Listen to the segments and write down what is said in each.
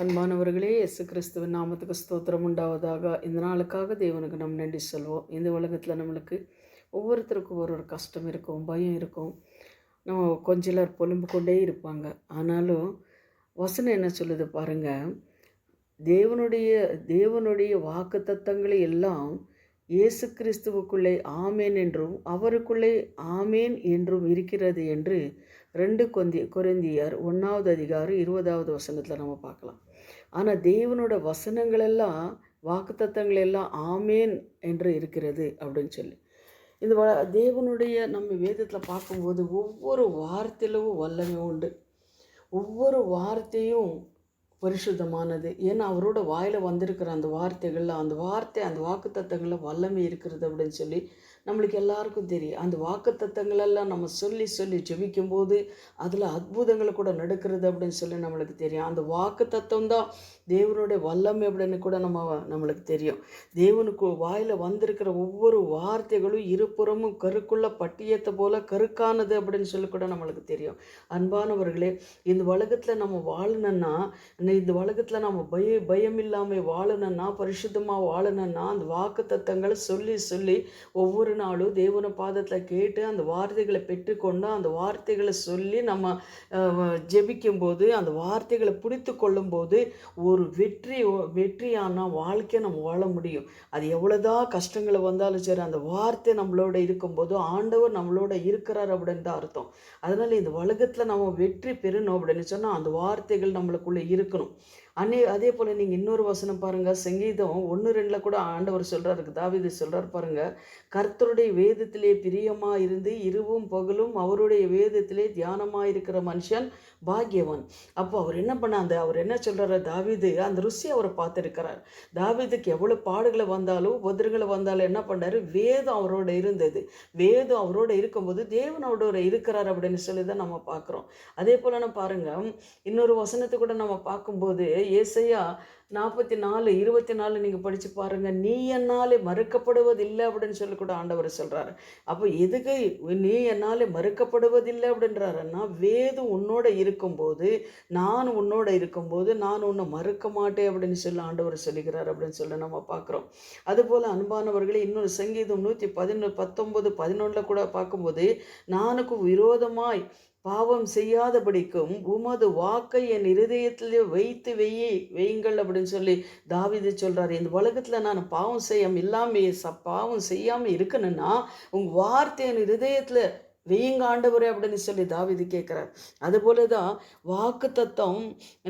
அன்பானவர்களே, இயேசு கிறிஸ்துவின் நாமத்துக்கு ஸ்தோத்திரம் உண்டாவதாக. இந்த நாளுக்காக தேவனுக்கு நம்ம நன்றி சொல்வோம். இந்த உலகத்தில் நம்மளுக்கு ஒவ்வொருத்தருக்கும் ஒரு ஒரு கஷ்டம் இருக்கும், பயம் இருக்கும். நம்ம கொஞ்ச சிலர் புலம்பு கொண்டே இருப்பாங்க. ஆனாலும் வசனம் என்ன சொல்லுது பாருங்க, தேவனுடைய தேவனுடைய வாக்குத்தத்தங்களை எல்லாம் இயேசு கிறிஸ்துவுக்குள்ளே ஆமேன் என்றும் அவருக்குள்ளே ஆமேன் என்றும் இருக்கிறது என்று 2 கொரிந்தியர் 1வது அதிகாரம் 20வது வசனத்தில் நம்ம பார்க்கலாம். ஆனால் தேவனோட வசனங்களெல்லாம் வாக்குத்தத்தங்கள் எல்லாம் ஆமேன் என்று இருக்கிறது அப்படின்னு சொல்லி இந்த தேவனுடைய நம்ம வேதத்தில் பார்க்கும்போது ஒவ்வொரு வார்த்தையிலும் வல்லமை உண்டு. ஒவ்வொரு வார்த்தையும் பரிசுத்தமானது. ஏன்னா அவரோட வாயில் வந்திருக்கிற அந்த வார்த்தைகளில் அந்த வாக்குத்தத்தங்களில் வல்லமை இருக்கிறது அப்படின்னு சொல்லி நம்மளுக்கு எல்லாருக்கும் தெரியும். அந்த வாக்குத்தத்தங்களெல்லாம் நம்ம சொல்லி சொல்லி ஜெபிக்கும்போது அதில் அற்புதங்கள் கூட நடக்கிறது அப்படின்னு சொல்லி நம்மளுக்கு தெரியும். அந்த வாக்குத்தத்தம் தான் தேவனுடைய வல்லமை அப்படின்னு கூட நம்மளுக்கு தெரியும். தேவனுக்கு வாயில் வந்திருக்கிற ஒவ்வொரு வார்த்தைகளும் இருபுறமும் கருக்குள்ள பட்டியத்தை போல கருக்கானது அப்படின்னு சொல்லி கூட நம்மளுக்கு தெரியும். அன்பானவர்களே, இந்த உலகத்தில் நம்ம வாழணுன்னா, இந்த உலகத்தில் நம்ம பயம் இல்லாமல் வாழணுன்னா, பரிசுத்தமாக வாழணுன்னா அந்த வாக்குத்தத்தங்களை சொல்லி சொல்லி ஒவ்வொரு நாளும் தேவன பாதத்தில் கேட்டு அந்த வார்த்தைகளை பெற்றுக்கொண்டு அந்த வார்த்தைகளை சொல்லி நம்ம ஜெபிக்கும்போது அந்த வார்த்தைகளை பிடித்து கொள்ளும்போது ஒரு வெற்றியான வாழ்க்கையை நம்ம வாழ முடியும். அது எவ்வளோதான் கஷ்டங்களை வந்தாலும் சரி, அந்த வார்த்தை நம்மளோட இருக்கும்போது ஆண்டவர் நம்மளோட இருக்கிறார் அப்படின்னு தான் அர்த்தம். அதனால் இந்த உலகத்தில் நம்ம வெற்றி பெறணும் அப்படின்னு சொன்னால் அந்த வார்த்தைகள் நம்மளுக்குள்ளே இருக்கணும். அதே போல் நீங்கள் இன்னொரு வசனம் பாருங்கள், சங்கீதம் 1:2 கூட ஆண்டவர் சொல்கிறாரு, தாவீது சொல்கிறார் பாருங்கள், கர்த்தருடைய வேதத்திலே பிரியமாக இருந்து இரவும் பகலும் அவருடைய வேதத்திலே தியானமாக இருக்கிற மனுஷன் பாக்கியவன். அப்போ அவர் என்ன அவர் என்ன சொல்கிறாரு, தாவீது அந்த ருசி அவரை பார்த்துருக்கிறார். தாவீதுக்கு எவ்வளோ பாடுகளை வந்தாலும் உபதிரங்களை வந்தாலும் என்ன பண்ணார், வேதம் அவரோட இருந்தது. வேதம் அவரோட இருக்கும்போது தேவன் அவரோட இருக்கிறார் அப்படின்னு சொல்லி தான் நம்ம பார்க்குறோம். அதே போல் நான் பாருங்கள், இன்னொரு வசனத்தை கூட நம்ம பார்க்கும்போது ஏசாயா 44:24 நீங்கள் படித்து பாருங்கள், நீ என்னாலே மறுக்கப்படுவதில்லை அப்படின்னு சொல்லி கூட ஆண்டவர் சொல்கிறாரு. அப்போ எதுக்கு நீ என்னாலே மறுக்கப்படுவதில்லை அப்படின்றாருன்னா, வேதம் உன்னோட இருக்கும்போது நான் உன்னோட இருக்கும்போது நான் உன்னை மறுக்க மாட்டேன் அப்படின்னு சொல்லி ஆண்டவர் சொல்லுகிறார் அப்படின்னு சொல்லி நம்ம பார்க்குறோம். அதுபோல் அன்பானவர்களே, இன்னொரு சங்கீதம் 119:11 கூட பார்க்கும்போது, நானுக்கு விரோதமாய் பாவம் செய்யாதபடிக்கும் உமது வாக்கை என் இருதயத்திலே வையுங்கள் அப்படின்னு சொல்லி தாவீது சொல்கிறார். இந்த உலகத்தில் நான் பாவம் செய்யாமல் இருக்கணும்னா உங்கள் வார்த்தை என் இருதயத்தில் வெய்யுங்க ஆண்டவரே அப்படின்னு சொல்லி தாவீது கேட்குறார். அதுபோல தான் வாக்கு தத்தம்,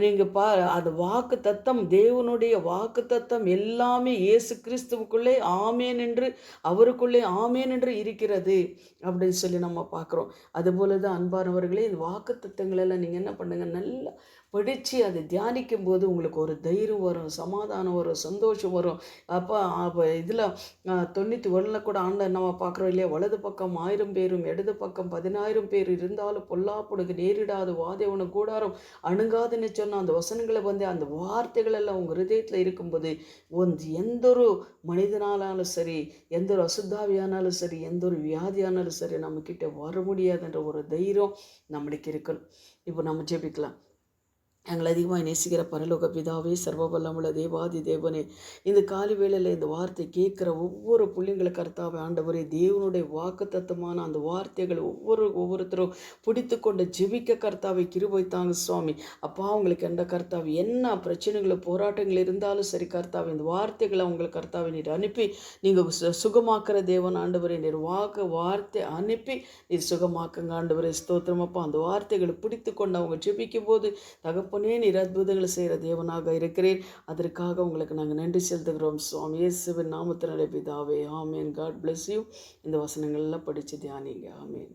நீங்கள் அது வாக்கு தத்தம், தேவனுடைய வாக்கு தத்தம் எல்லாமே இயேசு கிறிஸ்துவுக்குள்ளே ஆமேன் என்று அவருக்குள்ளே ஆமேன் என்று இருக்கிறது அப்படின்னு சொல்லி நம்ம பார்க்குறோம். அதுபோல தான் அன்பானவர்களே, இந்த வாக்கு தத்தங்களெல்லாம் நீங்கள் என்ன பண்ணுங்கள், நல்லா படித்து அதை தியானிக்கும் போது உங்களுக்கு ஒரு தைரியம் வரும், சமாதானம் வரும், சந்தோஷம் வரும். அப்போ இதில் 91 கூட நம்ம பார்க்குறோம் இல்லையா, வலது பக்கம் 1000 பேரும் இடது பக்கம் 10,000 பேர் இருந்தாலும் பொல்லாப்புடுக்கு நேரிடாது வாதேவன கூடாரம் அணுகாதுன்னு சொன்ன அந்த வசனங்களை அந்த வார்த்தைகள் எல்லாம் உங்கள் ஹிருதயத்தில் இருக்கும்போது எந்த ஒரு மனிதனாலும் சரி, எந்த ஒரு அசுத்தாவியானாலும் சரி, எந்த ஒரு வியாதியானாலும் சரி நம்மக்கிட்ட வர முடியாதுன்ற ஒரு தைரியம் நம்மளுக்கு இருக்கணும். இப்போ நம்ம ஜெபிக்கலாம். எங்களை அதிகமாக நேசிக்கிற பரலோக பிதாவே, சர்வவல்லமுள்ள தேவாதி தேவனே, இந்த காலை வேளையில் இந்த வார்த்தை கேட்குற ஒவ்வொரு பிள்ளைங்களுக்கு கர்த்தாவே ஆண்டவரே, தேவனுடைய வாக்குத்தத்தமான அந்த வார்த்தைகள் ஒவ்வொருத்தரும் பிடித்து கொண்டு ஜெபிக்க கர்த்தாவை கிருபை தாங்க சுவாமி. அப்பா, அவங்களுக்கு எந்த கர்த்தாவை என்ன பிரச்சனைகள் போராட்டங்கள் இருந்தாலும் சரி கர்த்தாவை, இந்த வார்த்தைகளை அவங்களுக்கு கர்த்தாவை நீர் அனுப்பி நீங்கள் சுகமாக்குற தேவன் ஆண்டவரே, நீர் வார்த்தை அனுப்பி நீர் சுகமாக்குங்க ஆண்டவரே. ஸ்தோத்திரமப்பா, அந்த வார்த்தைகளை பிடித்து கொண்டு அவங்க ஜெபிக்கும் போது தகப்பனே, நீர் அற்புதங்களை செய்கிற தேவனாக இருக்கிறேன். அதற்காக உங்களுக்கு நாங்கள் நன்றி செலுத்துகிறோம் சுவாமி. இயேசுவின் நாமத்தினாலே பிதாவே, ஆமேன். God bless you. இந்த வசனங்கள்லாம் படித்து தியானிங்க. ஆமேன்.